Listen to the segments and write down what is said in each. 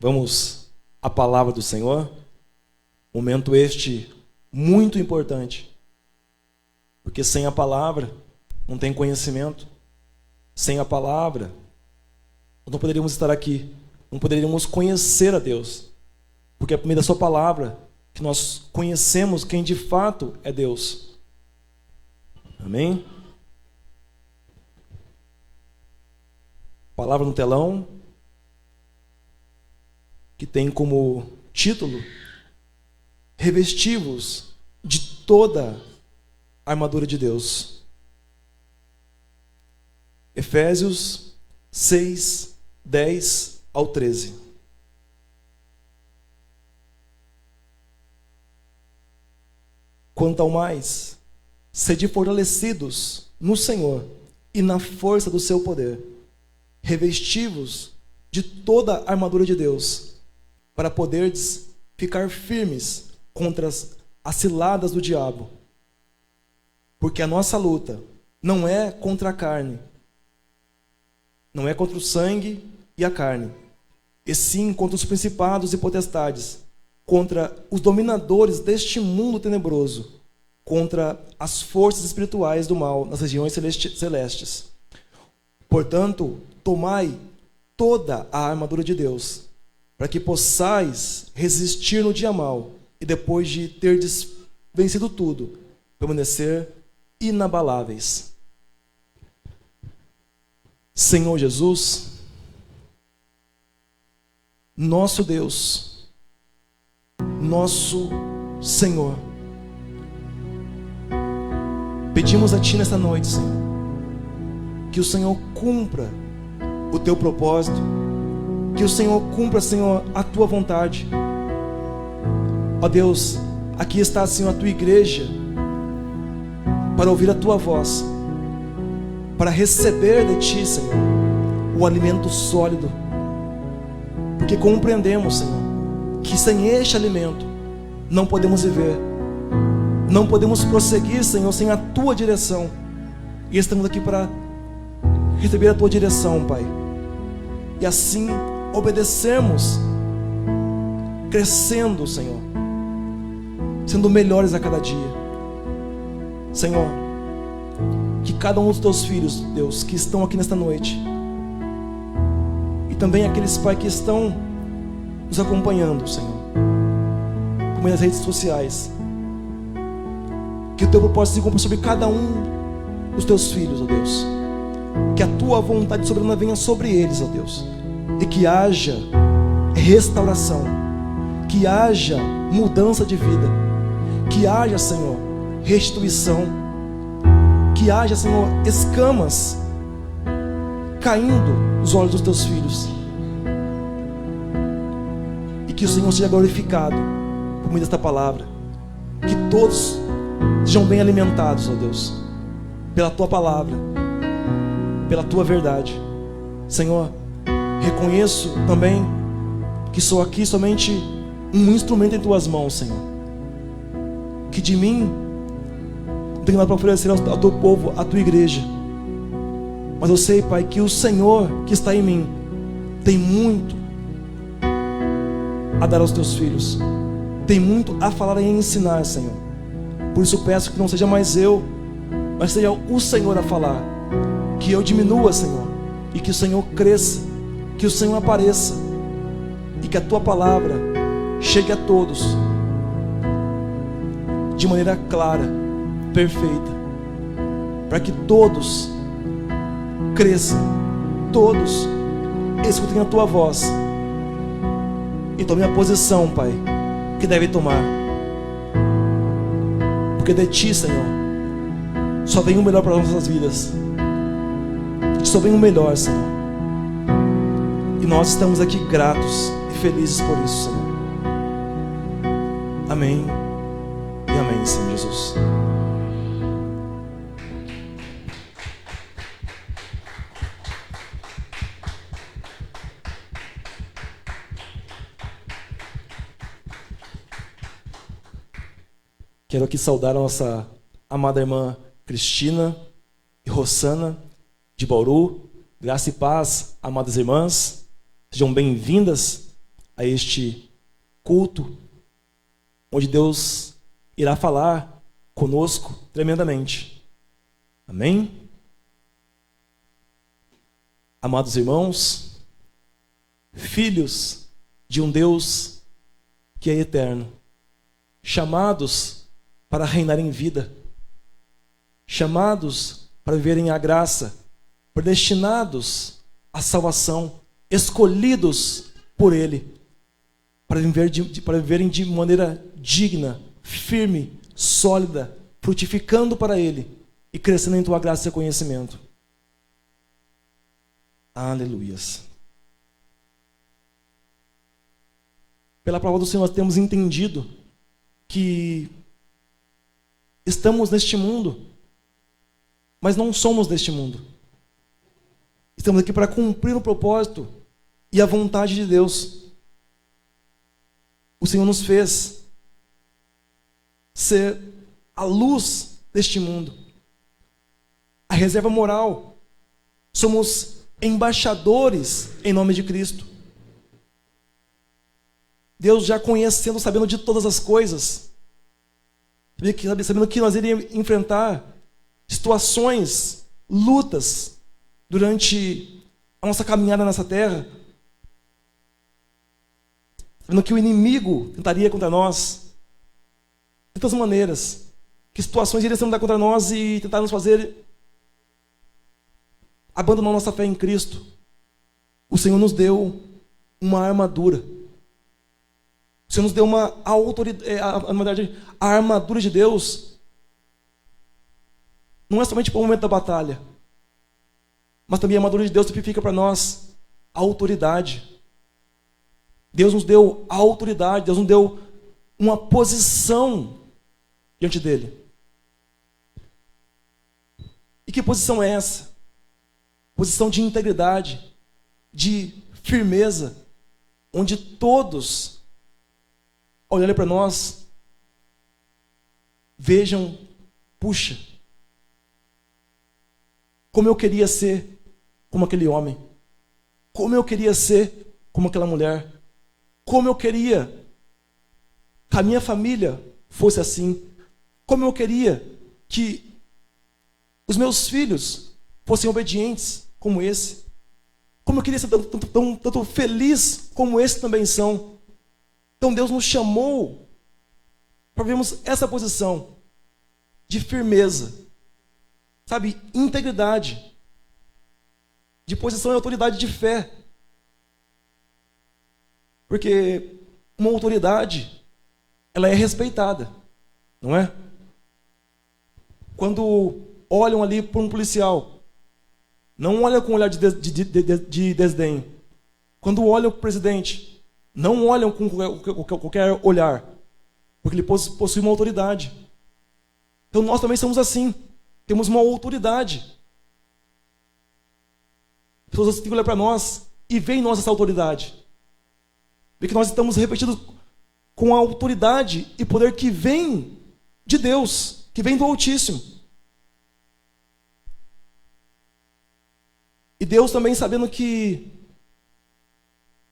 Vamos à palavra do Senhor. Momento este muito importante, porque sem a palavra não tem conhecimento. Sem a palavra nós não poderíamos estar aqui, não poderíamos conhecer a Deus, porque é por meio da sua palavra que nós conhecemos quem de fato é Deus. Amém? Palavra no telão, que tem como título: revestivos de toda a armadura de Deus. Efésios 6, 10 ao 13. Quanto ao mais, sede fortalecidos no Senhor e na força do seu poder, revestivos de toda a armadura de Deus, para poderdes ficar firmes contra as ciladas do diabo. Porque a nossa luta não é contra a carne, não é contra o sangue e a carne, e sim contra os principados e potestades, contra os dominadores deste mundo tenebroso, contra as forças espirituais do mal nas regiões celestes. Portanto, tomai toda a armadura de Deus, para que possais resistir no dia mau, e depois de terdes vencido tudo, permanecer inabaláveis. Senhor Jesus, nosso Deus, nosso Senhor, pedimos a Ti nesta noite, Senhor, que o Senhor cumpra o Teu propósito, que o Senhor cumpra, Senhor, a Tua vontade. Ó Deus, aqui está, Senhor, a Tua igreja, para ouvir a Tua voz, para receber de Ti, Senhor, o alimento sólido, porque compreendemos, Senhor, que sem este alimento não podemos viver, não podemos prosseguir, Senhor, sem a Tua direção, e estamos aqui para receber a Tua direção, Pai, e assim obedecermos, crescendo, Senhor, sendo melhores a cada dia. Senhor, que cada um dos Teus filhos, Deus, que estão aqui nesta noite, e também aqueles, Pai, que estão nos acompanhando, Senhor, por meio das redes sociais, que o Teu propósito se cumpra sobre cada um dos Teus filhos, ó Deus, que a Tua vontade soberana venha sobre eles, ó Deus, e que haja restauração, que haja mudança de vida, que haja, Senhor, restituição, que haja, Senhor, escamas caindo nos olhos dos Teus filhos, e que o Senhor seja glorificado por meio desta palavra, que todos sejam bem alimentados, ó Deus, pela Tua palavra, pela Tua verdade. Senhor, reconheço também que sou aqui somente um instrumento em Tuas mãos, Senhor, que de mim não tenho nada para oferecer ao Teu povo, à Tua igreja, mas eu sei, Pai, que o Senhor que está em mim tem muito a dar aos Teus filhos, tem muito a falar e a ensinar, Senhor. Por isso peço que não seja mais eu, mas seja o Senhor a falar, que eu diminua, Senhor, e que o Senhor cresça, que o Senhor apareça, e que a Tua palavra chegue a todos de maneira clara, perfeita, para que todos cresçam, todos escutem a Tua voz e tomem a posição, Pai, que devem tomar, porque de Ti, Senhor, só vem o melhor para as nossas vidas, só vem o melhor, Senhor, e nós estamos aqui gratos e felizes por isso, Senhor. Amém e amém, Senhor Jesus. Quero aqui saudar a nossa amada irmã Cristina e Rossana de Bauru. Graça e paz, amadas irmãs. Sejam bem-vindas a este culto, onde Deus irá falar conosco tremendamente. Amém? Amados irmãos, filhos de um Deus que é eterno, chamados para reinar em vida, chamados para viverem a graça, predestinados à salvação, escolhidos por Ele, para viverem de maneira digna, firme, sólida, frutificando para Ele e crescendo em tua graça e conhecimento. Aleluias. Pela palavra do Senhor, nós temos entendido que estamos neste mundo, mas não somos deste mundo. Estamos aqui para cumprir o propósito e a vontade de Deus. O Senhor nos fez ser a luz deste mundo, a reserva moral. Somos embaixadores em nome de Cristo. Deus já conhecendo, sabendo de todas as coisas, sabendo que nós iríamos enfrentar situações, lutas durante a nossa caminhada nessa terra, sabendo que o inimigo tentaria contra nós de todas as maneiras, que situações iriam se mandar contra nós e tentar nos fazer abandonar nossa fé em Cristo. O Senhor nos deu uma armadura. O Senhor nos deu uma autoridade. Na verdade, a armadura de Deus não é somente para o momento da batalha, mas também a armadura de Deus tipifica para nós a autoridade. Deus nos deu a autoridade, Deus nos deu uma posição diante dele. E que posição é essa? Posição de integridade, de firmeza, onde todos, ao olharem para nós, vejam, puxa, como eu queria ser como aquele homem, como eu queria ser como aquela mulher, como eu queria que a minha família fosse assim, como eu queria que os meus filhos fossem obedientes como esse, como eu queria ser tanto feliz como esses também são. Então Deus nos chamou para vermos essa posição de firmeza, sabe, integridade, de posição e autoridade de fé. Porque uma autoridade, ela é respeitada, não é? Quando olham ali para um policial, não olham com um olhar de desdém. Quando olham para o presidente, não olham com qualquer olhar, porque ele possui uma autoridade. Então nós também somos assim, temos uma autoridade. As pessoas têm que olhar para nós e ver em nós essa autoridade. Ver que nós estamos revestidos com a autoridade e poder que vem de Deus, que vem do Altíssimo. E Deus também, sabendo que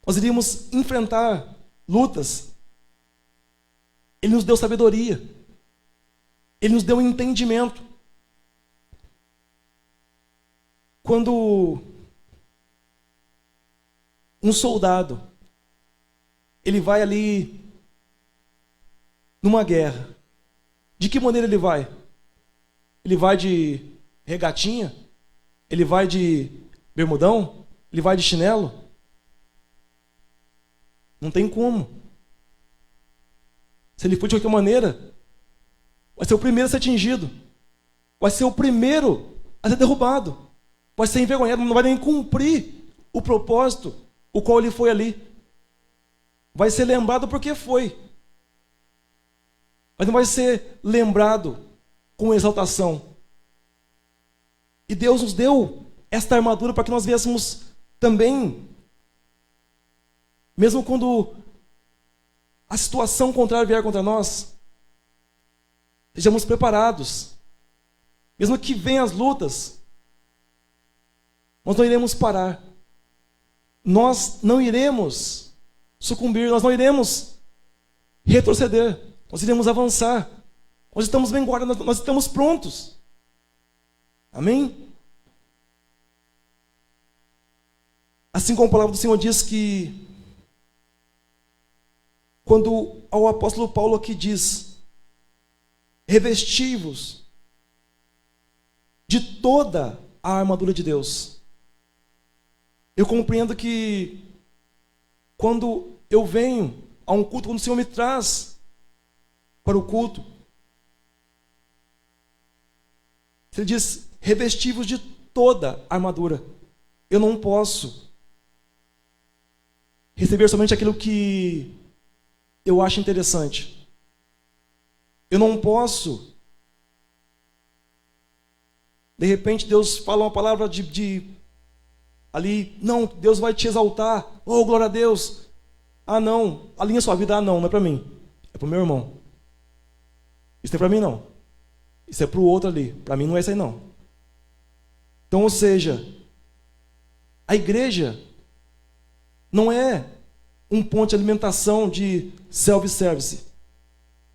nós iríamos enfrentar lutas, Ele nos deu sabedoria, Ele nos deu entendimento. Quando um soldado, ele vai ali numa guerra, de que maneira ele vai? Ele vai de regatinha? Ele vai de bermudão? Ele vai de chinelo? Não tem como. Se ele for de qualquer maneira, vai ser o primeiro a ser atingido. Vai ser o primeiro a ser derrubado. Vai ser envergonhado, não vai nem cumprir o propósito o qual ele foi ali. Vai ser lembrado porque foi. Mas não vai ser lembrado com exaltação. E Deus nos deu esta armadura para que nós viéssemos também, mesmo quando a situação contrária vier contra nós, sejamos preparados. Mesmo que venham as lutas, nós não iremos parar. Nós não iremos sucumbir, nós não iremos retroceder, nós iremos avançar. Nós estamos bem guardados, nós estamos prontos. Amém? Assim como a palavra do Senhor diz que, quando o apóstolo Paulo aqui diz, revesti-vos de toda a armadura de Deus. Eu compreendo que, quando eu venho a um culto, quando o Senhor me traz para o culto, Ele diz, revesti-vos de toda a armadura. Eu não posso receber somente aquilo que eu acho interessante. Eu não posso, de repente Deus fala uma palavra ali, não, Deus vai te exaltar, oh, glória a Deus. Ah, não, alinha sua vida, não é para mim, é para o meu irmão. Isso não é para mim, não. Isso é para o outro ali, para mim não é isso aí, não. Então, ou seja, a igreja não é um ponto de alimentação de self-service,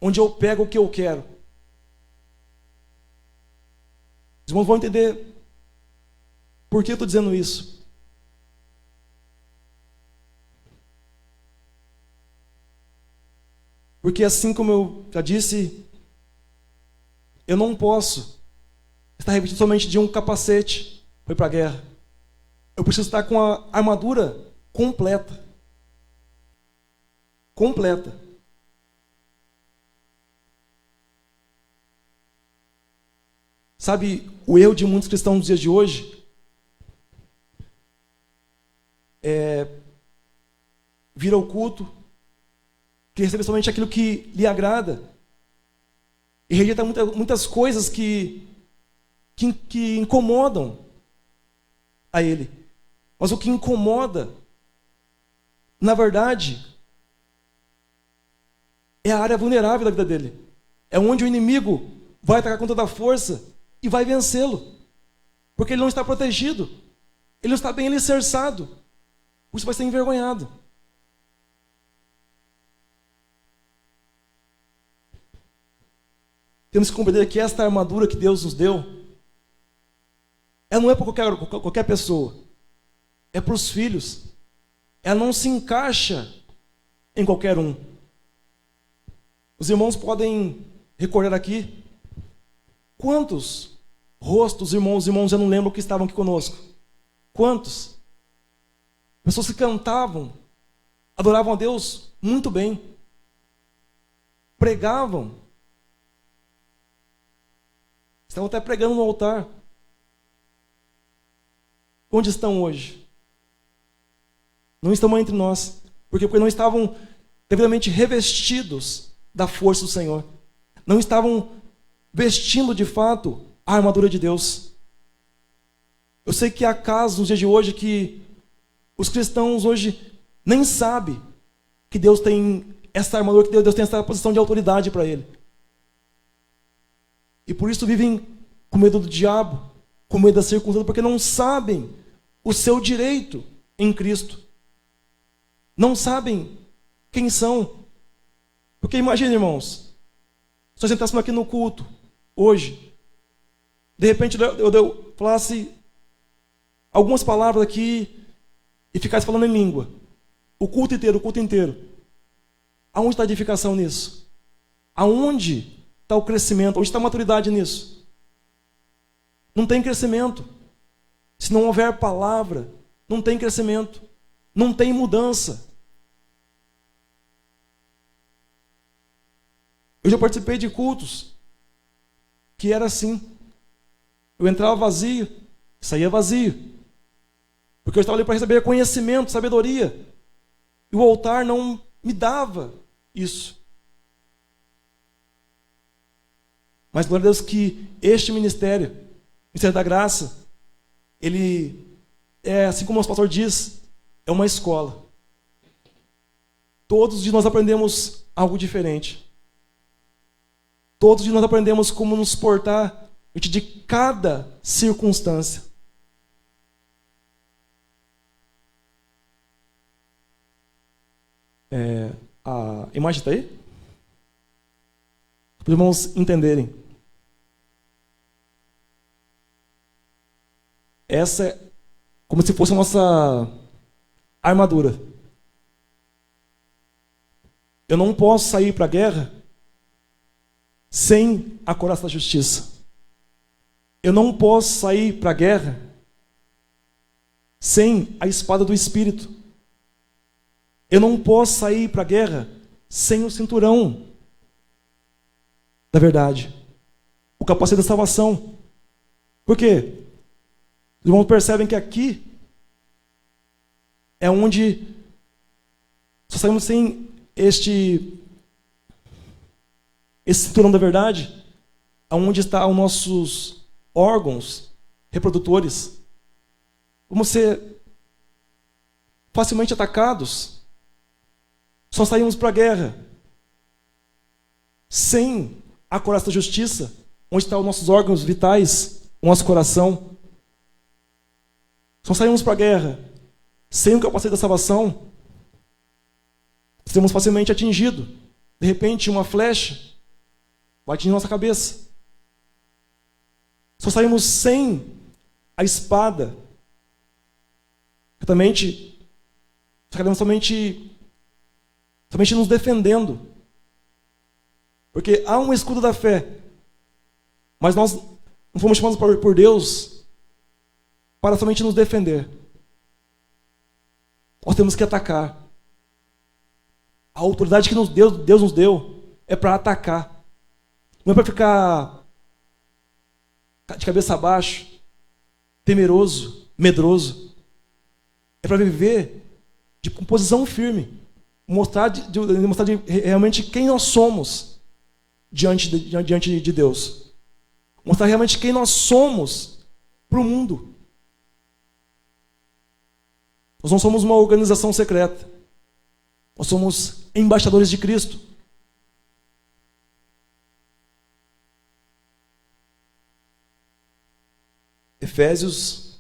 onde eu pego o que eu quero. Os irmãos vão entender por que eu estou dizendo isso. Porque, assim como eu já disse, eu não posso estar revestido somente de um capacete para ir para a guerra. Eu preciso estar com a armadura completa. Completa. Sabe, o erro de muitos cristãos nos dias de hoje é vir ao culto, que receber somente aquilo que lhe agrada, e rejeita muitas coisas que incomodam a ele. Mas o que incomoda, na verdade, é a área vulnerável da vida dele. É onde o inimigo vai atacar com toda a força e vai vencê-lo. Porque ele não está protegido. Ele não está bem alicerçado. Por isso vai ser envergonhado. Temos que compreender que esta armadura que Deus nos deu, ela não é para qualquer pessoa. É para os filhos. Ela não se encaixa em qualquer um. Os irmãos podem recordar aqui quantos rostos os irmãos já não lembram que estavam aqui conosco. Quantos? Pessoas que cantavam, adoravam a Deus muito bem, pregavam, estavam até pregando no altar. Onde estão hoje? Não estão entre nós. Por quê? Porque não estavam devidamente revestidos da força do Senhor. Não estavam vestindo de fato a armadura de Deus. Eu sei que há casos nos dias de hoje que os cristãos hoje nem sabem que Deus tem essa armadura, que Deus tem essa posição de autoridade para ele. E por isso vivem com medo do diabo, com medo da circunstância, porque não sabem o seu direito em Cristo. Não sabem quem são. Porque imagine, irmãos, se nós entrássemos aqui no culto, hoje, de repente eu falasse algumas palavras aqui e ficasse falando em língua. O culto inteiro. Aonde está a edificação nisso? Aonde está o crescimento? Onde está a maturidade nisso? Não tem crescimento. Se não houver palavra, não tem crescimento. Não tem mudança. Eu já participei de cultos que era assim. Eu entrava vazio, saía vazio. Porque eu estava ali para receber conhecimento, sabedoria. E o altar não me dava isso. Mas glória a Deus que este ministério, o Ministério da Graça, ele é, assim como o nosso pastor diz, é uma escola. Todos os dias nós aprendemos algo diferente. Todos os dias nós aprendemos como nos portar diante de cada circunstância. A imagem está aí? Para os irmãos entenderem. Essa é como se fosse a nossa armadura. Eu não posso sair para a guerra sem a couraça da justiça. Eu não posso sair para a guerra sem a espada do Espírito. Eu não posso sair para a guerra sem o cinturão da verdade, o capacete da salvação. Por quê? Os irmãos percebem que aqui é onde só saímos sem este cinturão da verdade, aonde estão os nossos órgãos reprodutores. Vamos ser facilmente atacados. Só saímos para a guerra sem a couraça da justiça, onde estão os nossos órgãos vitais, o nosso coração. Só saímos para a guerra sem o capacete da salvação, seremos facilmente atingidos. De repente, uma flecha vai atingir nossa cabeça. Só saímos sem a espada. Certamente, ficaremos somente nos defendendo. Porque há um escudo da fé. Mas nós não fomos chamados por Deus para somente nos defender. Nós temos que atacar. A autoridade que Deus nos deu é para atacar. Não é para ficar de cabeça abaixo, temeroso, medroso. É para viver com posição firme. Mostrar realmente quem nós somos diante de Deus. Mostrar realmente quem nós somos para o mundo. Nós não somos uma organização secreta. Nós somos embaixadores de Cristo. Efésios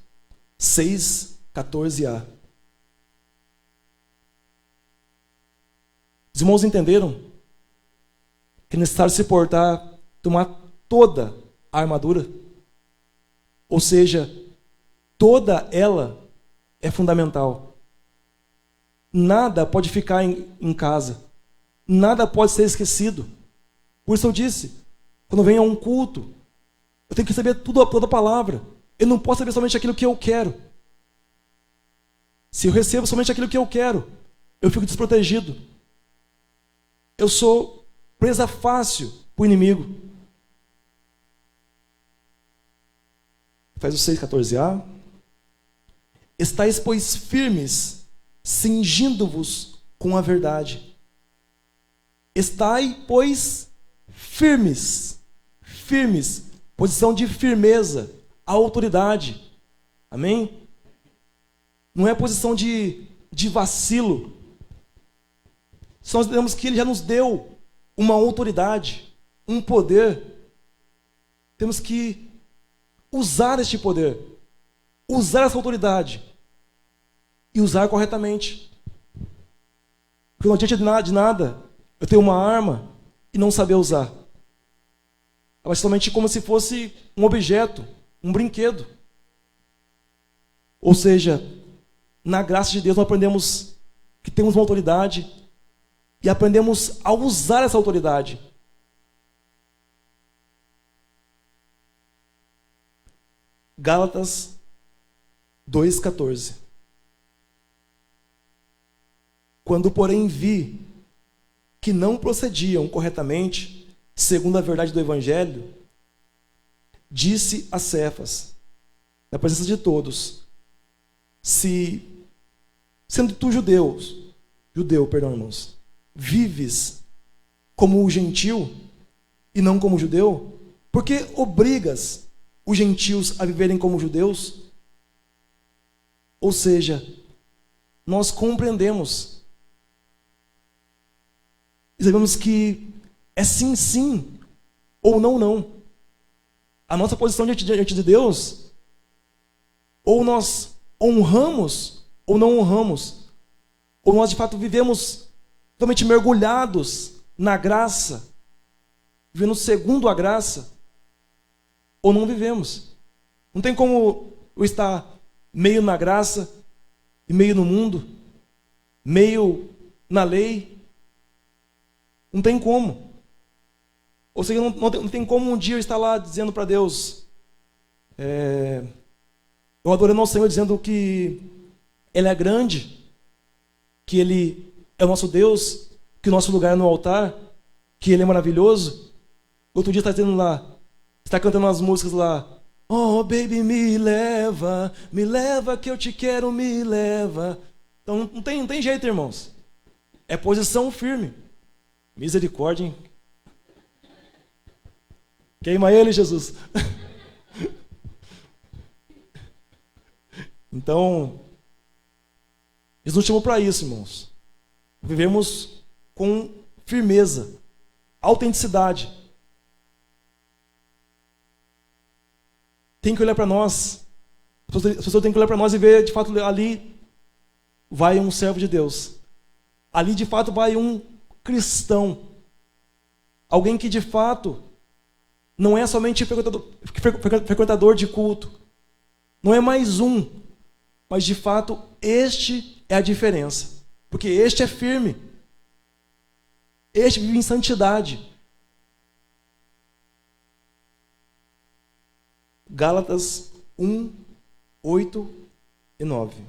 6, 14a. Os irmãos entenderam que é necessário se portar, tomar toda a armadura? Ou seja, toda ela é fundamental. Nada pode ficar em casa. Nada pode ser esquecido. Por isso eu disse, quando venho a um culto, eu tenho que saber toda a palavra. Eu não posso saber somente aquilo que eu quero. Se eu recebo somente aquilo que eu quero, eu fico desprotegido. Eu sou presa fácil para o inimigo. Efésios 6, 14a. Estais, pois, firmes, cingindo-vos com a verdade. Estai, pois, firmes. Firmes. Posição de firmeza. Autoridade. Amém? Não é posição de vacilo. Se nós vemos que Ele já nos deu uma autoridade, um poder, temos que usar este poder, usar essa autoridade e usar corretamente. Porque não adianta de nada eu ter uma arma e não saber usar. Ela é somente como se fosse um objeto, um brinquedo. Ou seja, na graça de Deus nós aprendemos que temos uma autoridade e aprendemos a usar essa autoridade. Gálatas 2,14. Quando, porém, vi que não procediam corretamente, segundo a verdade do Evangelho, disse a Cefas, na presença de todos, se, sendo tu judeu, irmãos, vives como o gentil e não como o judeu, por que obrigas os gentios a viverem como judeus? Ou seja, nós compreendemos e sabemos que é sim, sim, ou não, não. A nossa posição diante de Deus, ou nós honramos ou não honramos, ou nós de fato vivemos totalmente mergulhados na graça, vivendo segundo a graça, ou não vivemos. Não tem como eu estar meio na graça e meio no mundo, meio na lei. Não tem como. Ou seja, não tem como um dia eu estar lá dizendo para Deus, eu adorando ao Senhor, dizendo que Ele é grande, que Ele é o nosso Deus, que o nosso lugar é no altar, que Ele é maravilhoso. Outro dia está dizendo lá, está cantando as músicas lá, oh baby, me leva que eu te quero, me leva. Então não tem jeito, irmãos. É posição firme. Misericórdia, hein? Queima ele, Jesus. Então, Jesus nos chamou para isso, irmãos. Vivemos com firmeza, autenticidade. Tem que olhar para nós. As pessoas têm que olhar para nós e ver, de fato, ali vai um servo de Deus. Ali, de fato, vai um cristão. Alguém que, de fato, não é somente frequentador de culto. Não é mais um. Mas, de fato, este é a diferença. Porque este é firme. Este vive em santidade. Gálatas 1, 8 e 9.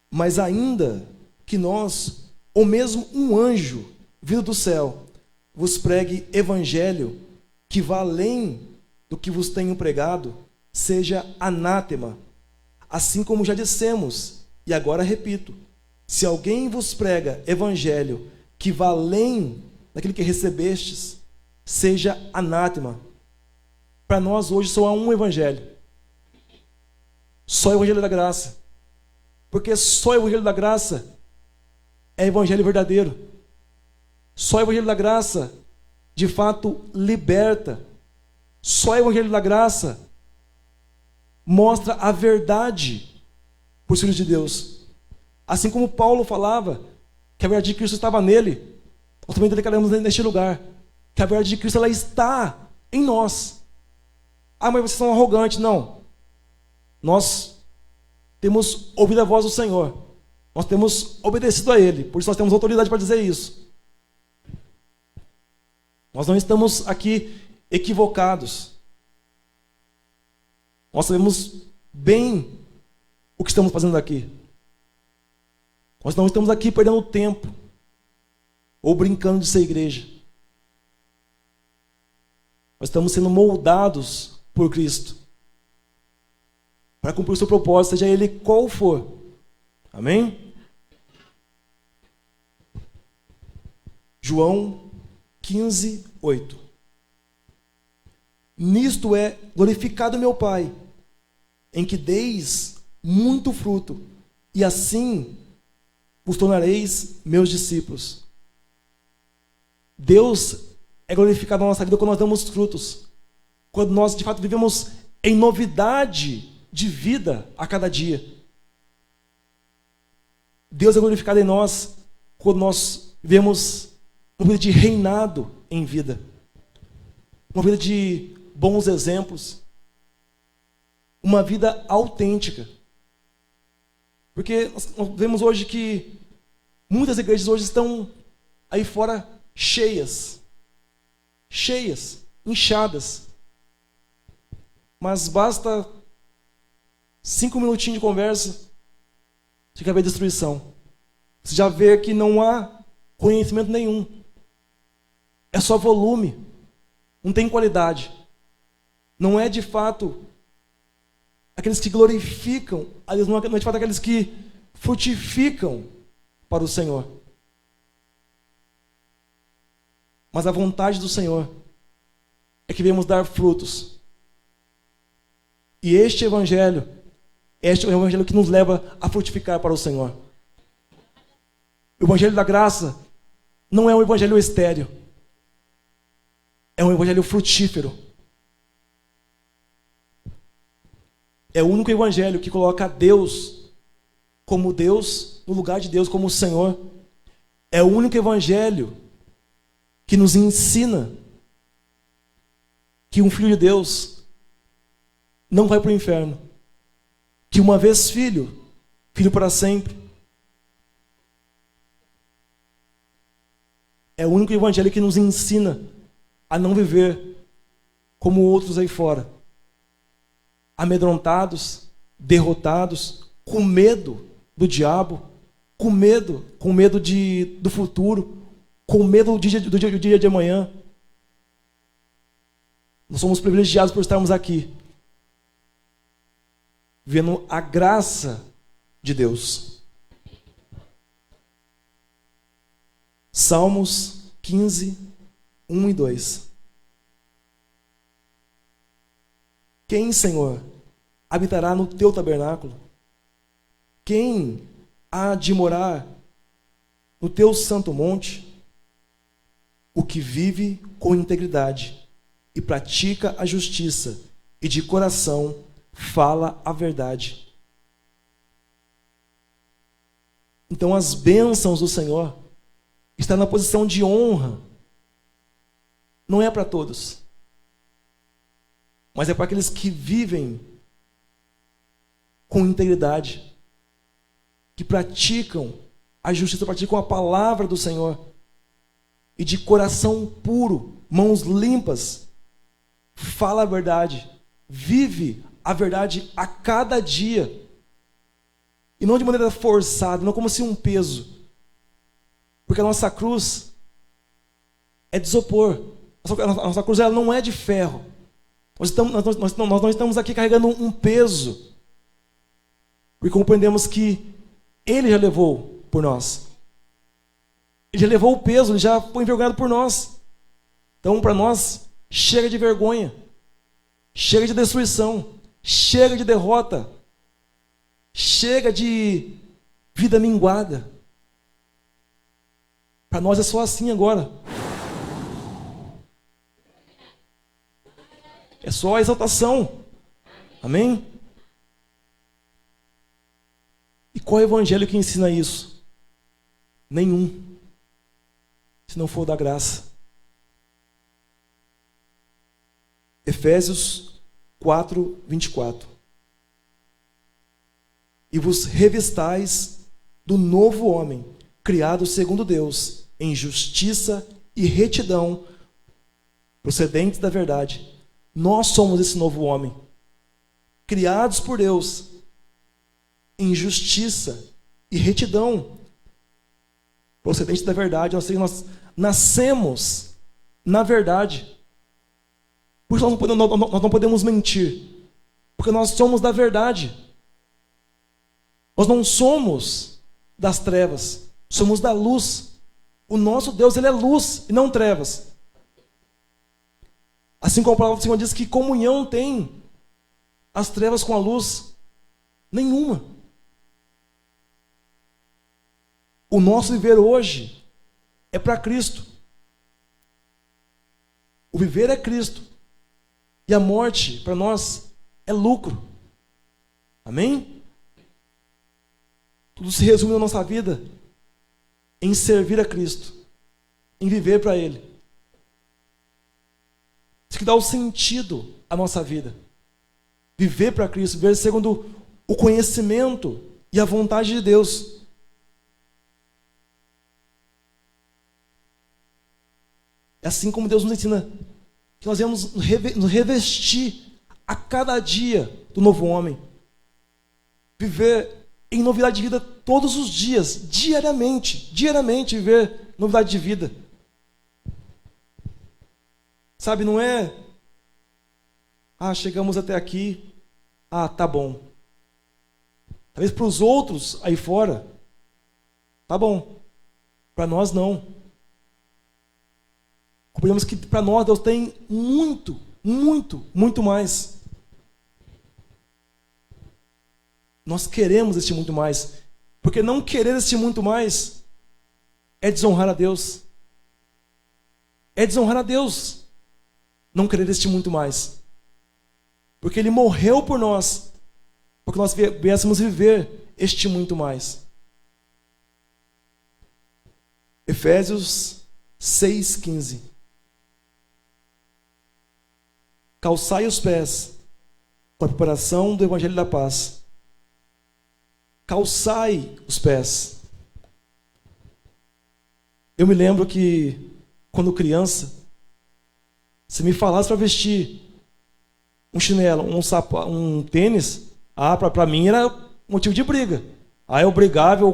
Mas ainda que nós, ou mesmo um anjo vindo do céu, vos pregue evangelho que vá além do que vos tenho pregado, seja anátema. Assim como já dissemos, e agora repito, se alguém vos prega evangelho que vá além daquele que recebestes, seja anátema. Para nós hoje só há um evangelho. Só o evangelho da graça. Porque só o evangelho da graça é evangelho verdadeiro. Só o evangelho da graça, de fato, liberta. Só o evangelho da graça mostra a verdade para os filhos de Deus. Assim como Paulo falava que a verdade de Cristo estava nele, nós também declaramos neste lugar que a verdade de Cristo ela está em nós. Ah, mas vocês são arrogantes. Não. Nós temos ouvido a voz do Senhor. Nós temos obedecido a Ele. Por isso nós temos autoridade para dizer isso. Nós não estamos aqui equivocados. Nós sabemos bem o que estamos fazendo aqui. Nós não estamos aqui perdendo tempo ou brincando de ser igreja. Nós estamos sendo moldados por Cristo para cumprir o seu propósito, seja ele qual for. Amém? João 15, 8. Nisto é glorificado meu Pai, em que deis muito fruto, e assim vos tornareis meus discípulos. Deus é glorificado na nossa vida quando nós damos frutos. Quando nós, de fato, vivemos em novidade de vida a cada dia. Deus é glorificado em nós quando nós vivemos uma vida de reinado em vida. Uma vida de bons exemplos. Uma vida autêntica. Porque nós vemos hoje que muitas igrejas hoje estão aí fora cheias, inchadas. Mas basta 5 minutinhos de conversa, você já vê destruição. Você já vê que não há conhecimento nenhum. É só volume. Não tem qualidade. Não é de fato aqueles que glorificam, não é de fato aqueles que frutificam para o Senhor. Mas a vontade do Senhor é que venhamos dar frutos. E este é o evangelho que nos leva a frutificar para o Senhor. O evangelho da graça não é um evangelho estéril. É um evangelho frutífero. É o único evangelho que coloca Deus como Deus, no lugar de Deus como o Senhor. É o único evangelho que nos ensina que um filho de Deus não vai para o inferno. Que uma vez filho, filho para sempre. É o único evangelho que nos ensina a não viver como outros aí fora. Amedrontados, derrotados, com medo do diabo, com medo do futuro, com medo do dia de amanhã. Nós somos privilegiados por estarmos aqui, vendo a graça de Deus. Salmos 15, 1 e 2. Quem, Senhor, habitará no teu tabernáculo? Quem há de morar no teu santo monte? O que vive com integridade e pratica a justiça, e de coração fala a verdade. Então as bênçãos do Senhor estão na posição de honra. Não é para todos, mas é para aqueles que vivem com integridade, que praticam a justiça, praticam a palavra do Senhor, e de coração puro, mãos limpas, fala a verdade, vive a verdade a cada dia, e não de maneira forçada, não como se um peso, porque a nossa cruz é de isopor, a nossa cruz ela não é de ferro. Nós não estamos aqui carregando um peso, porque compreendemos que Ele já levou por nós. Ele já levou o peso, Ele já foi envergonhado por nós. Então, para nós, chega de vergonha, chega de destruição, chega de derrota, chega de vida minguada. Para nós é só assim agora. É só a exaltação. Amém? E qual é o evangelho que ensina isso? Nenhum. Se não for da graça. Efésios 4, 24. E vos revistais do novo homem, criado segundo Deus, em justiça e retidão, procedentes da verdade. Nós somos esse novo homem, criados por Deus, em justiça e retidão, procedente da verdade. Nós nascemos na verdade. Por isso nós não podemos mentir, porque nós somos da verdade. Nós não somos das trevas, somos da luz. O nosso Deus, Ele é luz e não trevas. Assim como a palavra do Senhor diz que comunhão tem as trevas com a luz? Nenhuma. O nosso viver hoje é para Cristo. O viver é Cristo. E a morte, para nós, é lucro. Amém? Tudo se resume na nossa vida em servir a Cristo, em viver para Ele. Isso que dá o sentido à nossa vida. Viver para Cristo, viver segundo o conhecimento e a vontade de Deus. É assim como Deus nos ensina que nós devemos nos revestir a cada dia do novo homem. Viver em novidade de vida todos os dias, diariamente viver novidade de vida. Sabe, não é, chegamos até aqui, tá bom. Talvez para os outros aí fora, tá bom. Para nós não. Compreendemos que para nós Deus tem muito, muito, muito mais. Nós queremos este muito mais, porque não querer este muito mais é desonrar a Deus. É desonrar a Deus não querer este muito mais, porque Ele morreu por nós, porque nós viéssemos viver este muito mais. Efésios 6,15. Calçai os pés com a preparação do Evangelho da Paz. Calçai os pés. Eu me lembro que, quando criança, se me falasse para vestir um chinelo, um tênis, para mim era motivo de briga. Aí eu brigava,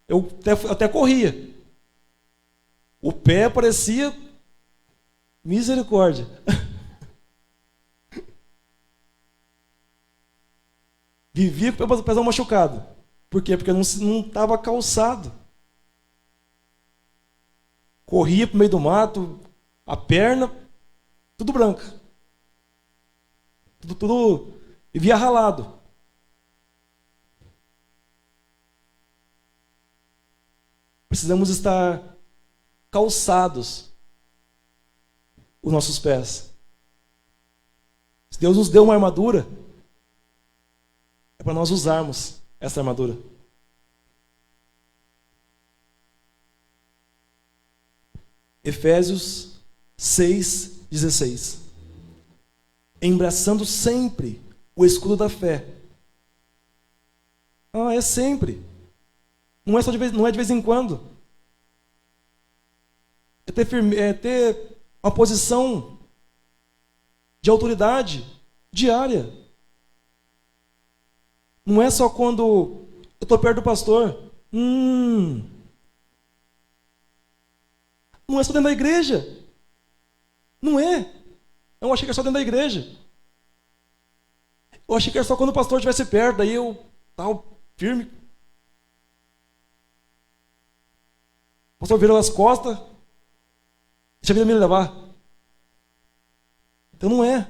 eu até corria. O pé parecia misericórdia. Vivia com o pezão machucado. Por quê? Porque não estava calçado. Corria para o meio do mato, a perna, tudo branca. Tudo vivia ralado. Precisamos estar calçados os nossos pés. Se Deus nos deu uma armadura, é para nós usarmos essa armadura. Efésios 6,16. Embraçando sempre o escudo da fé. É sempre. Não é de vez em quando. É ter uma posição de autoridade diária. Não é só quando eu estou perto do pastor. Não é só dentro da igreja. Não é. Eu achei que era só dentro da igreja. Eu achei que era só quando o pastor estivesse perto, daí eu estava firme. O pastor virou as costas, deixa a vida me levar. Então não é.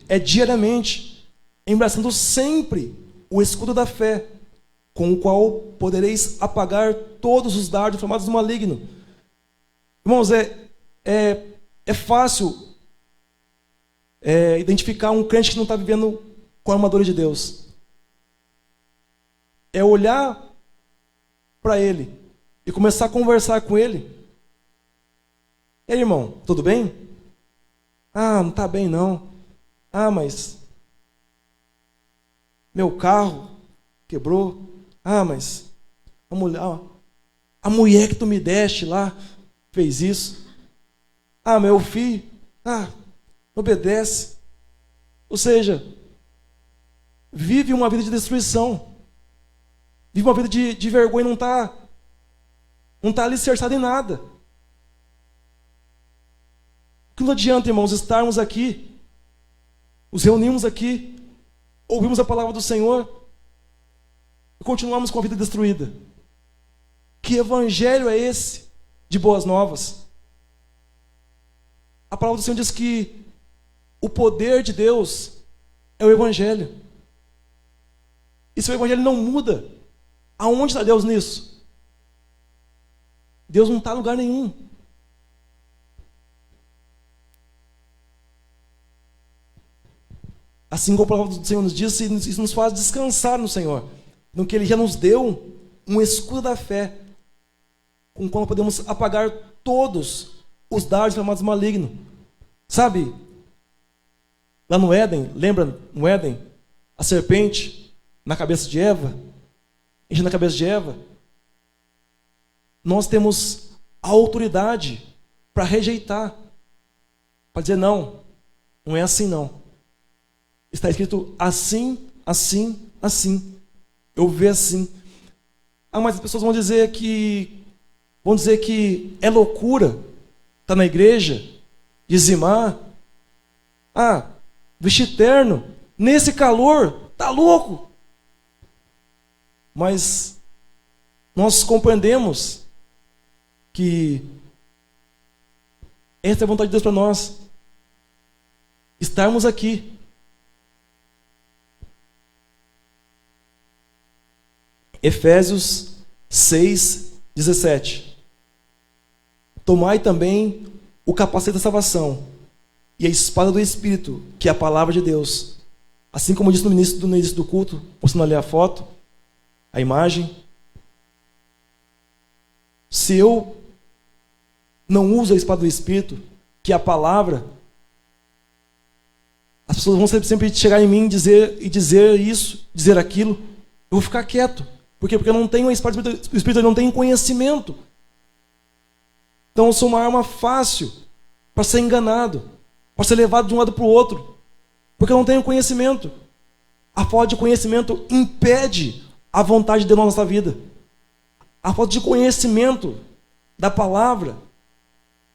É diariamente, embraçando sempre o escudo da fé, com o qual podereis apagar todos os dardos inflamados do maligno. Irmãos, é fácil identificar um crente que não está vivendo com a armadura de Deus. É olhar para ele e começar a conversar com ele. E aí, irmão, tudo bem? Não está bem não. Mas meu carro quebrou. Mas a mulher que tu me deste lá fez isso. Meu filho, obedece. Ou seja, vive uma vida de destruição. Vive uma vida de vergonha e não está alicerçado em nada. Que não adianta, irmãos, estarmos aqui, nos reunimos aqui, ouvimos a palavra do Senhor e continuamos com a vida destruída. Que evangelho é esse de boas novas? A palavra do Senhor diz que o poder de Deus é o evangelho. E se o evangelho não muda, aonde está Deus nisso? Deus não está em lugar nenhum. Assim como a palavra do Senhor nos diz, isso nos faz descansar no Senhor, no que Ele já nos deu um escudo da fé, com o qual podemos apagar todos os dardos inflamados malignos. Sabe, lá no Éden, lembra no Éden, a serpente na cabeça de Eva, enchendo a cabeça de Eva? Nós temos a autoridade para rejeitar, para dizer não é assim não. Está escrito assim, assim, assim. Eu vou ver assim. Mas as pessoas vão dizer que é loucura estar na igreja, dizimar, vestir terno, nesse calor, tá louco. Mas nós compreendemos que esta é a vontade de Deus para nós, estarmos aqui. Efésios 6:17. Tomai também o capacete da salvação e a espada do Espírito, que é a palavra de Deus. Assim como eu disse no início do culto, postando ali a foto, a imagem. Se eu não uso a espada do Espírito, que é a palavra, as pessoas vão sempre chegar em mim e dizer isso, dizer aquilo. Eu vou ficar quieto. Por quê? Porque eu não tenho a espada do Espírito, eu não tenho conhecimento. Então eu sou uma arma fácil para ser enganado, para ser levado de um lado para o outro, porque eu não tenho conhecimento. A falta de conhecimento impede a vontade de Deus na nossa vida. A falta de conhecimento da palavra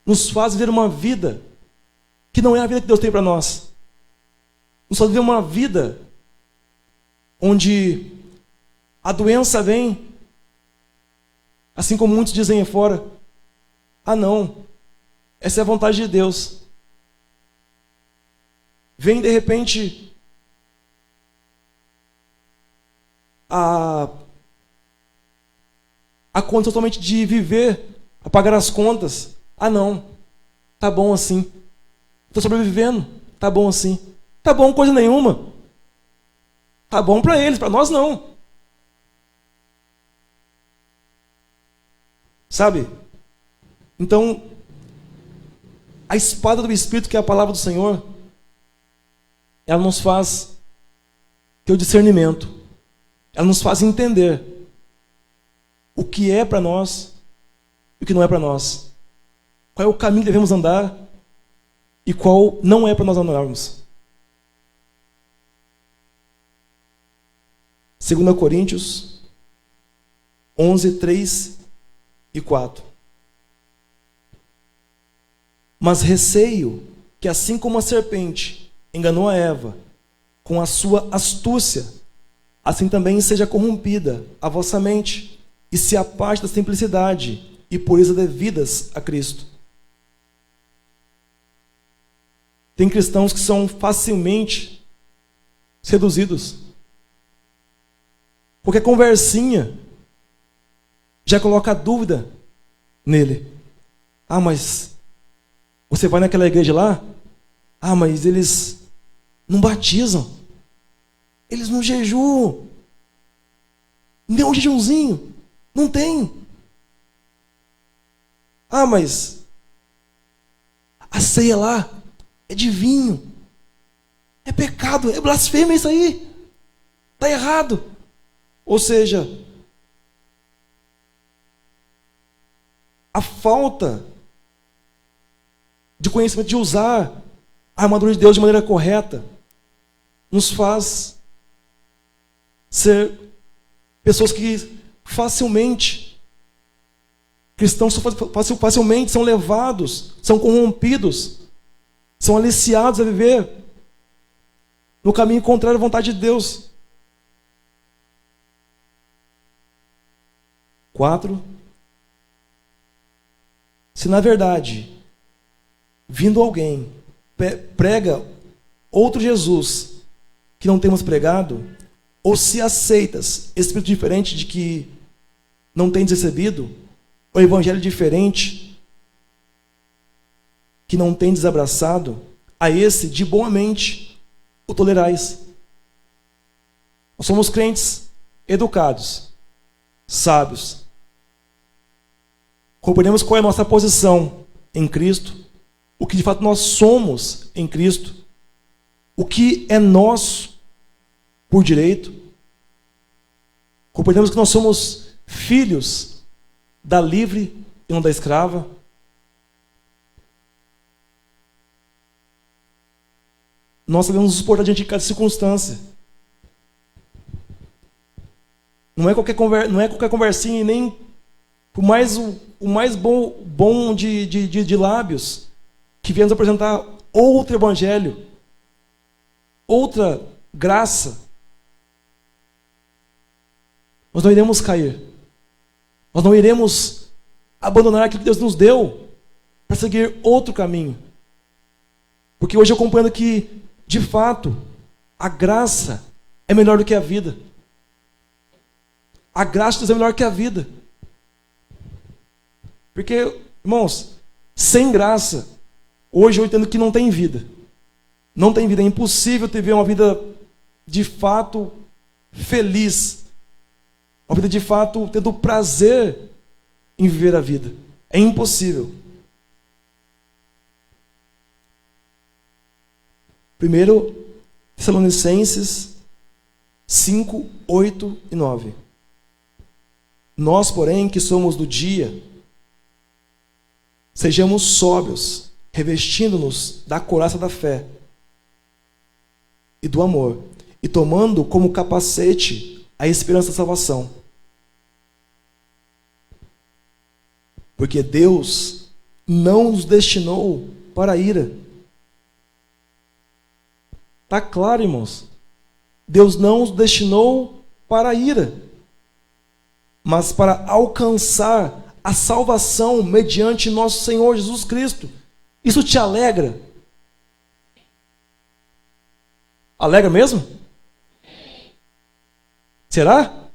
nos faz viver uma vida que não é a vida que Deus tem para nós. Nos faz viver uma vida onde a doença vem, assim como muitos dizem aí fora, não, essa é a vontade de Deus. Vem de repente a condição totalmente de viver, a pagar as contas. Não, tá bom assim. Estou sobrevivendo, tá bom assim. Tá bom coisa nenhuma. Tá bom para eles, para nós não. Sabe? Então, a espada do Espírito, que é a palavra do Senhor, ela nos faz ter o discernimento. Ela nos faz entender o que é para nós e o que não é para nós. Qual é o caminho que devemos andar e qual não é para nós andarmos. 2 Coríntios 11, 3 e 4. Mas receio que, assim como a serpente enganou a Eva com a sua astúcia, assim também seja corrompida a vossa mente e se aparte da simplicidade e pureza devidas a Cristo. Tem cristãos que são facilmente seduzidos. Qualquer conversinha já coloca dúvida nele. Mas você vai naquela igreja lá? Mas eles não batizam. Eles não jejuam. Nem um jejumzinho. Não tem. Mas a ceia lá é de vinho. É pecado, é blasfêmia isso aí. Está errado. Ou seja, a falta de conhecimento, de usar a armadura de Deus de maneira correta, nos faz ser pessoas que facilmente, cristãos facilmente são levados, são corrompidos, são aliciados a viver no caminho contrário à vontade de Deus. 4. Se na verdade, vindo alguém, prega outro Jesus que não temos pregado, ou se aceitas espírito diferente de que não tens recebido, ou evangelho diferente que não tens abraçado, a esse de boa mente o tolerais. Nós somos crentes educados, sábios. Compreendemos qual é a nossa posição em Cristo, o que de fato nós somos em Cristo, o que é nosso por direito. Compreendemos que nós somos filhos da livre e não da escrava. Nós sabemos nos suportar diante de cada circunstância. Não é qualquer conversinha, e nem o mais bom de lábios que viemos apresentar outro evangelho, outra graça. Nós não iremos cair. Nós não iremos abandonar aquilo que Deus nos deu para seguir outro caminho. Porque hoje eu compreendo que, de fato, a graça é melhor do que a vida. A graça de Deus é melhor que a vida. Porque, irmãos, sem graça, hoje eu entendo que não tem vida. Não tem vida. É impossível ter uma vida de fato feliz. Uma vida de fato tendo prazer em viver a vida. É impossível. 1 Tessalonicenses 5, 8 e 9. Nós, porém, que somos do dia, sejamos sóbrios, revestindo-nos da couraça da fé e do amor, e tomando como capacete a esperança da salvação. Porque Deus não nos destinou para a ira. Está claro, irmãos? Deus não nos destinou para a ira, mas para alcançar a salvação mediante nosso Senhor Jesus Cristo. Isso te alegra? Alegra mesmo? Será?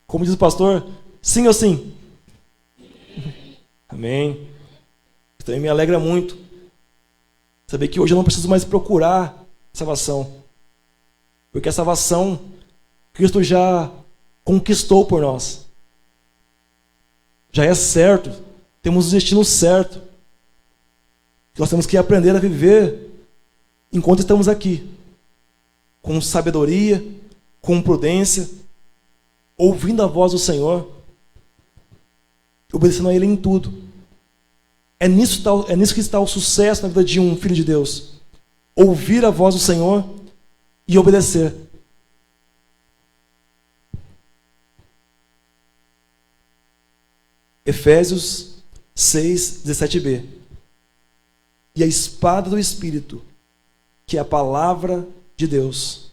Como diz o pastor, sim ou sim? Amém. Isso também me alegra muito. Saber que hoje eu não preciso mais procurar salvação. Porque a salvação, Cristo já conquistou por nós. Já é certo. Temos o destino certo. Nós temos que aprender a viver enquanto estamos aqui. Com sabedoria, com prudência, ouvindo a voz do Senhor, obedecendo a Ele em tudo. É nisso que está o sucesso na vida de um filho de Deus. Ouvir a voz do Senhor e obedecer. Efésios 6, 17b. E a espada do Espírito, que é a palavra de Deus.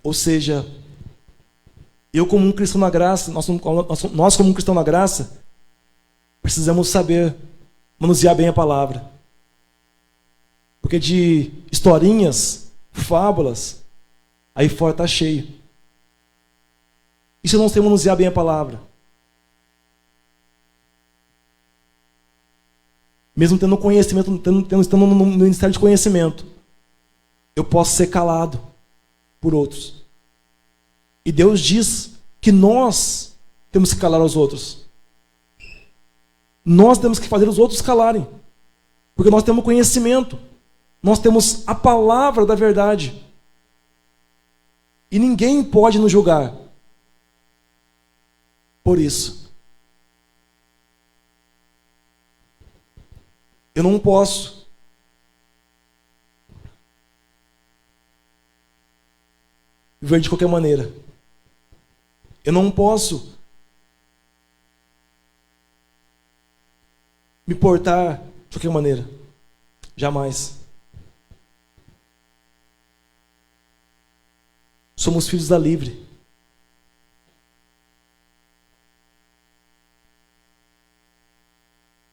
Ou seja, eu como um cristão na graça, nós como um cristão na graça, precisamos saber manusear bem a palavra. Porque de historinhas, fábulas, aí fora está cheio. E se eu não sei manusear bem a palavra? Mesmo tendo conhecimento, estando no ministério de conhecimento, eu posso ser calado por outros. E Deus diz que nós temos que calar os outros. Nós temos que fazer os outros calarem. Porque nós temos conhecimento. Nós temos a palavra da verdade. E ninguém pode nos julgar. Por isso, eu não posso viver de qualquer maneira. Eu não posso me portar de qualquer maneira. Jamais. Somos filhos da livre.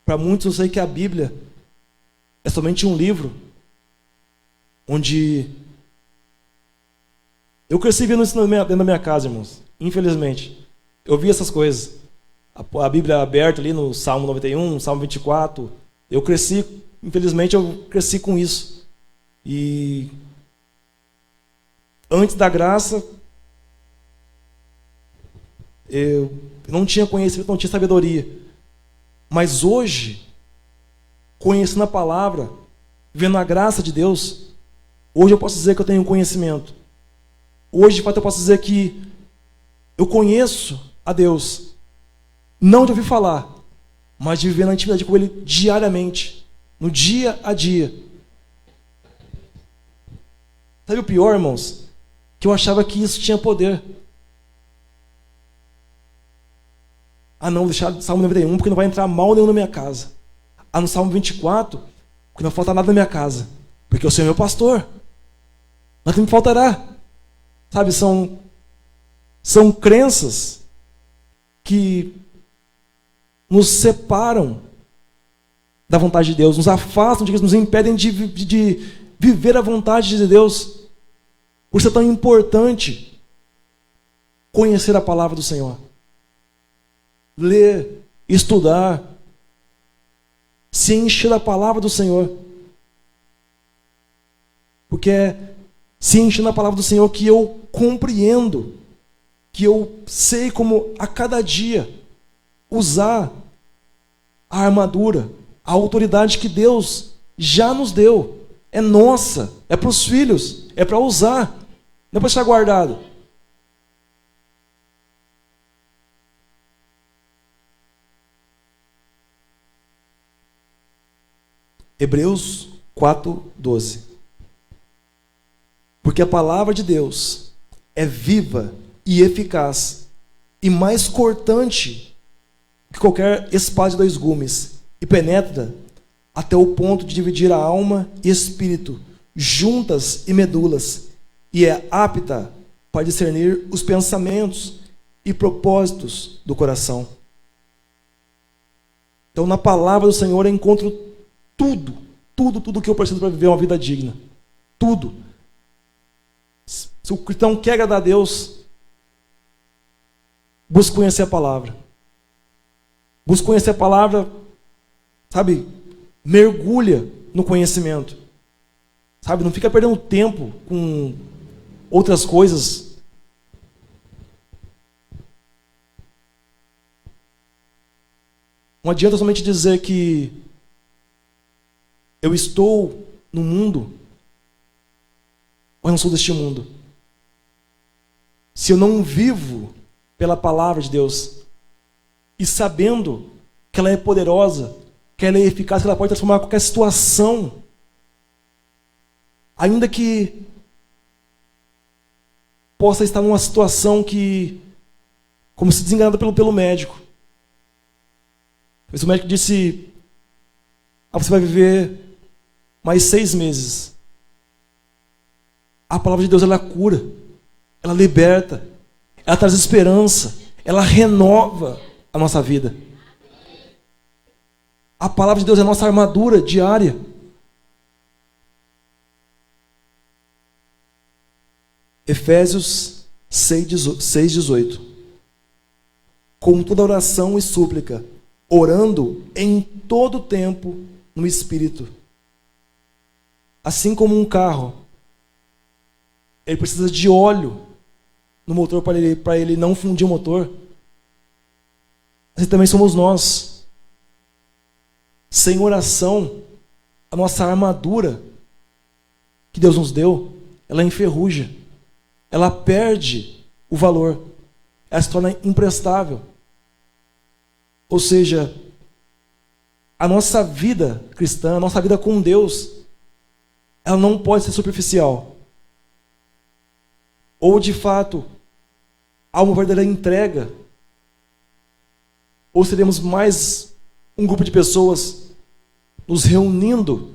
Para muitos eu sei que a Bíblia é somente um livro onde eu cresci vendo isso dentro da minha casa, irmãos. Infelizmente. Eu vi essas coisas. A Bíblia aberta ali no Salmo 91, Salmo 24. Eu cresci, infelizmente eu cresci com isso. E antes da graça, eu não tinha conhecimento, não tinha sabedoria. Mas hoje, conhecendo a palavra, vendo a graça de Deus, hoje eu posso dizer que eu tenho conhecimento. Hoje, de fato, eu posso dizer que eu conheço a Deus, não de ouvir falar, mas de viver na intimidade com Ele diariamente, no dia a dia. Sabe o pior, irmãos? Que eu achava que isso tinha poder. Ah, não, vou deixar o Salmo 91 porque não vai entrar mal nenhum na minha casa. Ah, no Salmo 24, porque não falta nada na minha casa, porque o Senhor é meu pastor. Nada me faltará. Sabe, são crenças que nos separam da vontade de Deus, nos afastam, nos impedem de viver a vontade de Deus. Por isso é tão importante conhecer a palavra do Senhor. Ler, estudar, se encher da palavra do Senhor. Porque é se encher da palavra do Senhor que eu compreendo, que eu sei como a cada dia usar a armadura, a autoridade que Deus já nos deu. É nossa, é para os filhos, é para usar, não é para deixar guardado. Hebreus 4:12. Porque a palavra de Deus é viva e eficaz e mais cortante que qualquer espada de dois gumes, e penetra até o ponto de dividir a alma e espírito, juntas e medulas, e é apta para discernir os pensamentos e propósitos do coração. Então, na palavra do Senhor eu encontro tudo que eu preciso para viver uma vida digna. Tudo. Se o cristão quer agradar a Deus, busca conhecer a palavra. Busca conhecer a palavra, sabe? Mergulha no conhecimento. Sabe? Não fica perdendo tempo com outras coisas. Não adianta somente dizer que eu estou no mundo, mas não sou deste mundo. Se eu não vivo pela palavra de Deus, e sabendo que ela é poderosa, que ela é eficaz, que ela pode transformar qualquer situação, ainda que possa estar numa situação que, como se desenganada pelo médico. Mas o médico disse: você vai viver mais 6 meses. A palavra de Deus, ela cura, ela liberta, ela traz esperança, ela renova a nossa vida. A palavra de Deus é a nossa armadura diária. Efésios 6:18. Com toda oração e súplica, orando em todo tempo no Espírito. Assim como um carro, ele precisa de óleo no motor para ele não fundir o motor. Assim também somos nós. Sem oração, a nossa armadura que Deus nos deu, ela enferruja. Ela perde o valor. Ela se torna imprestável. Ou seja, a nossa vida cristã, a nossa vida com Deus, ela não pode ser superficial. Ou, de fato, há uma verdadeira entrega, ou seremos mais um grupo de pessoas nos reunindo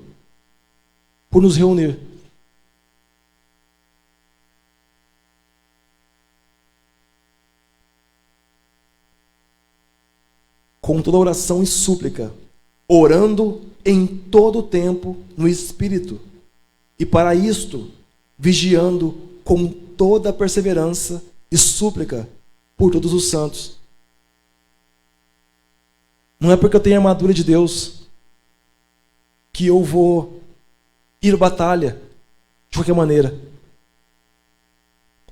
por nos reunir. Com toda oração e súplica, orando em todo o tempo no Espírito, e para isto, vigiando com toda a perseverança e súplica por todos os santos. Não é porque eu tenho a armadura de Deus que eu vou ir à batalha de qualquer maneira.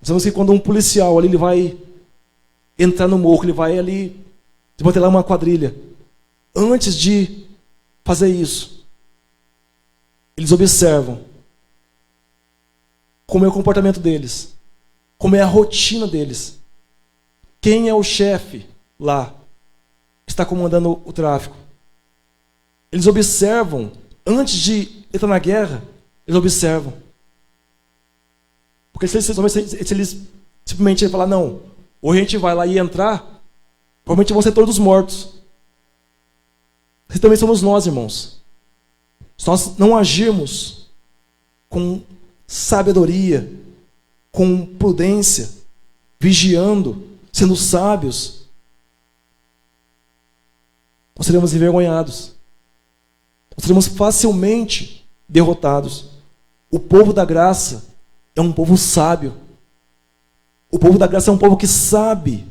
Sabemos que quando um policial ali, ele vai entrar no morro, ele vai ali desmantelar uma quadrilha. Antes de fazer isso, eles observam como é o comportamento deles, como é a rotina deles, quem é o chefe lá que está comandando o tráfico. Eles observam, antes de entrar na guerra, eles observam. Porque se eles simplesmente falar, não, ou a gente vai lá e entrar, provavelmente vão ser todos mortos. Assim também somos nós, irmãos. Se nós não agirmos com sabedoria, com prudência, vigiando, sendo sábios, nós seremos envergonhados. Nós seremos facilmente derrotados. O povo da graça é um povo sábio. O povo da graça é um povo que sabe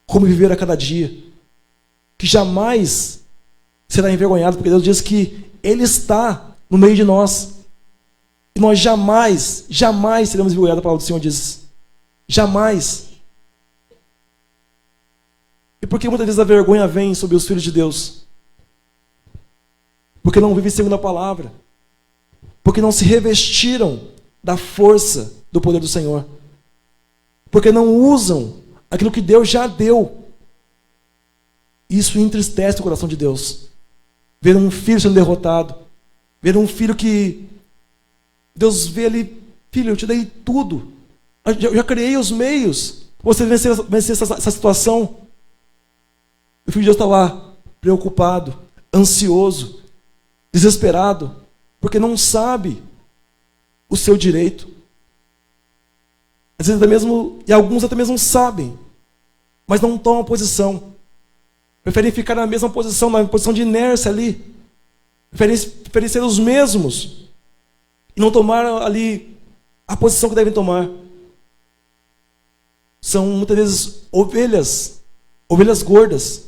como viver a cada dia, que jamais será envergonhado, porque Deus diz que Ele está no meio de nós. E nós jamais seremos envergonhados, a palavra do Senhor diz. Jamais. E por que muitas vezes a vergonha vem sobre os filhos de Deus? porque não vivem segundo a palavra, porque não se revestiram da força do poder do Senhor, porque não usam aquilo que Deus já deu. Isso entristece o coração de Deus. Ver um filho sendo derrotado, ver um filho que Deus vê ali, filho, eu te dei tudo, eu já criei os meios para você vencer essa situação. O filho de Deus está lá, preocupado, ansioso, desesperado, porque não sabe o seu direito. Às vezes até mesmo, e alguns até mesmo sabem, mas não tomam posição. Preferem ficar na mesma posição, na posição de inércia ali. Preferem ser os mesmos e não tomar ali a posição que devem tomar. São muitas vezes ovelhas gordas.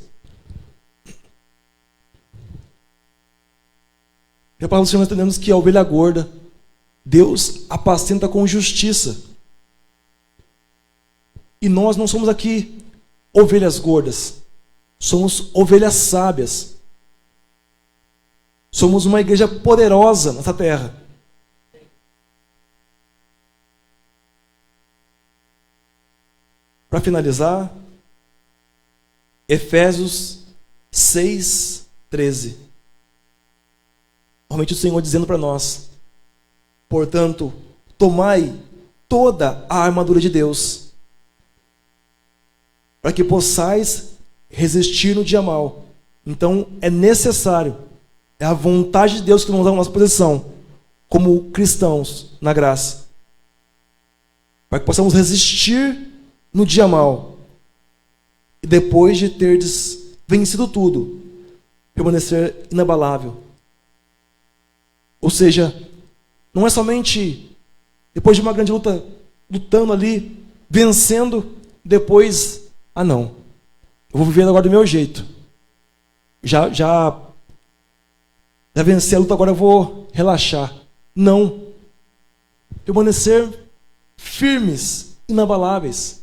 E a palavra do Senhor nós entendemos que a ovelha gorda, Deus apacenta com justiça. E nós não somos aqui ovelhas gordas. Somos ovelhas sábias. Somos uma igreja poderosa nessa terra. Para finalizar, Efésios 6:13. Realmente o Senhor dizendo para nós: portanto, tomai toda a armadura de Deus, para que possais resistir no dia mau. Então é necessário, é a vontade de Deus que nos dá a nossa posição como cristãos na graça, para que possamos resistir no dia mau e depois de terdes vencido tudo, permanecer inabalável. Ou seja, não é somente depois de uma grande luta, lutando ali, vencendo, depois, não, eu vou viver agora do meu jeito. Já venci a luta, agora eu vou relaxar. Não. Permanecer firmes, inabaláveis.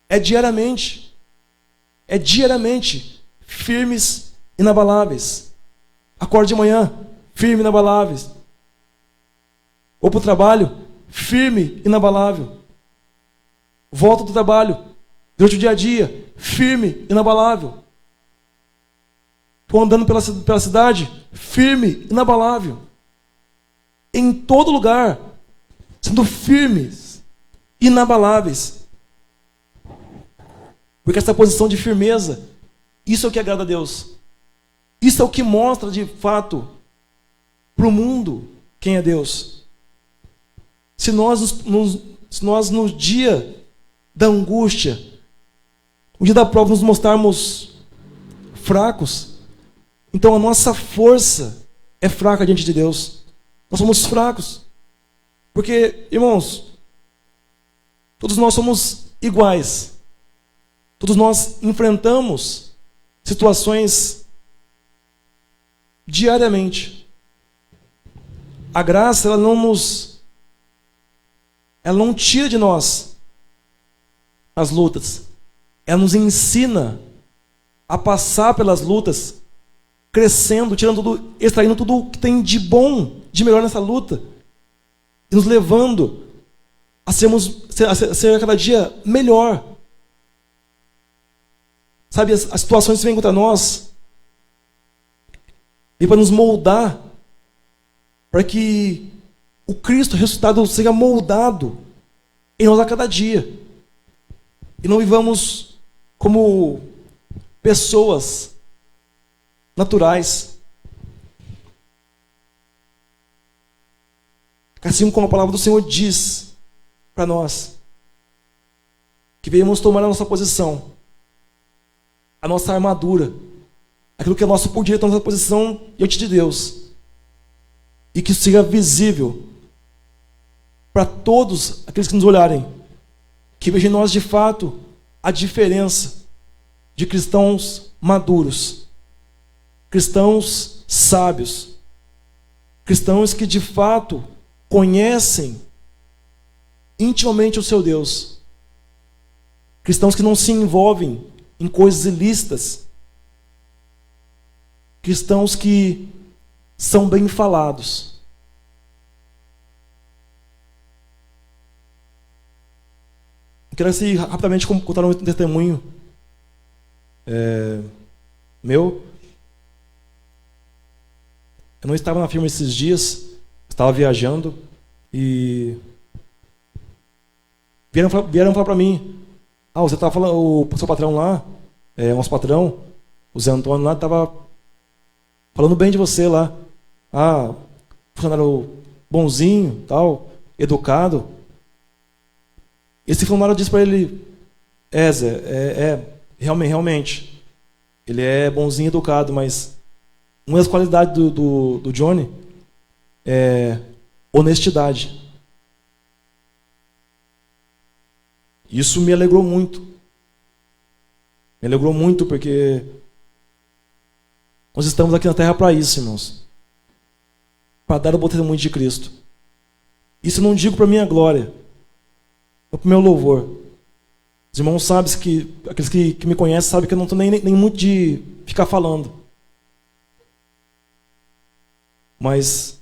É diariamente, firmes, inabaláveis. Acorde de manhã, firme, inabaláveis. Vou para o trabalho, firme, inabalável. Volto do trabalho, durante o dia a dia, firme, inabalável. Estou andando pela cidade, firme, inabalável. Em todo lugar, sendo firmes, inabaláveis. Porque essa posição de firmeza, isso é o que agrada a Deus. Isso é o que mostra de fato para o mundo quem é Deus. Se nós no dia da angústia, no dia da prova, nos mostrarmos fracos, então a nossa força é fraca diante de Deus. Nós somos fracos. Porque, irmãos, todos nós somos iguais. Todos nós enfrentamos situações diariamente. A graça, ela não tira de nós as lutas. Ela nos ensina a passar pelas lutas, crescendo, extraindo tudo que tem de bom, de melhor nessa luta, e nos levando a ser a cada dia melhor. Sabe, as situações que vêm contra nós, e para nos moldar, para que o Cristo ressuscitado seja moldado em nós a cada dia. E não vivamos como pessoas naturais. Assim como a palavra do Senhor diz para nós, que venhamos tomar a nossa posição, a nossa armadura, aquilo que é nosso por direito, a nossa posição diante de Deus, e que isso seja visível para todos aqueles que nos olharem, que vejam em nós de fato a diferença de cristãos maduros, cristãos sábios, cristãos que de fato conhecem intimamente o seu Deus, cristãos que não se envolvem em coisas ilícitas, cristãos que são bem falados. Quero assim, rapidamente contar um testemunho meu. Eu não estava na firma esses dias, estava viajando e vieram falar para mim: você estava falando, o seu patrão lá, nosso patrão, o Zé Antônio lá, estava falando bem de você lá. Funcionário bonzinho, tal, educado. Esse funcionário disse para ele: Zé, realmente, ele é bonzinho e educado, mas uma das qualidades do Johnny é honestidade. Isso me alegrou muito. Me alegrou muito porque nós estamos aqui na terra para isso, irmãos. Para dar o bom testemunho de Cristo. Isso eu não digo para minha glória, é para o meu louvor. Os irmãos sabem que, aqueles que me conhecem sabem que eu não estou nem muito de ficar falando. Mas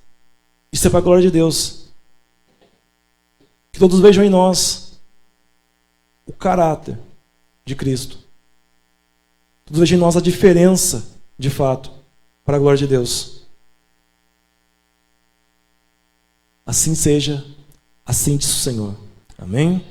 isso é para a glória de Deus. Que todos vejam em nós o caráter de Cristo. Todos vejam em nós a diferença, de fato, para a glória de Deus. Assim seja, assim diz o Senhor. Amém?